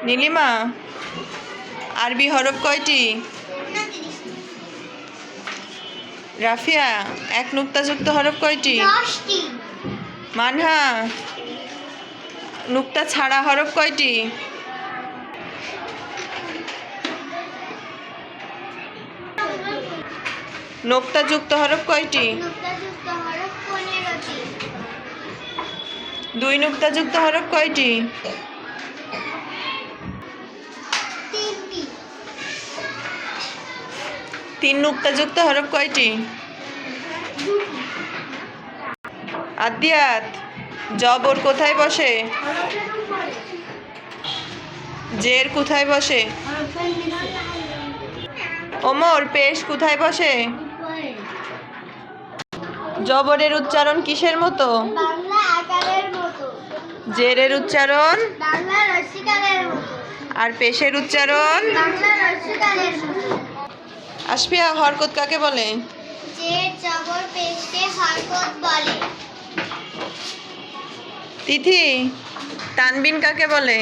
নীলিমা, আরবি হরফ কয়টি? রাফিয়া, এক নুক্তাযুক্ত হরফ কয়টি? মানহা, নুক্তা ছাড়া হরফ কয়টি? নুক্তাযুক্ত হরফ কয়টি? দুই নুক্তাযুক্ত হরফ কয়টি? তিন নুক্তাযুক্ত হরফ কয়টি? আদিয়াত, জবর কোথায় বসে? জের কোথায় বসে? ওমর, পেশ কোথায় বসে? জবরের উচ্চারণ কিসের মতো? জেরের উচ্চারণ? আর পেশের উচ্চারণ? আশফিয়া, হরকত কাকে বলে? তিথি, তানবিন কাকে বলে?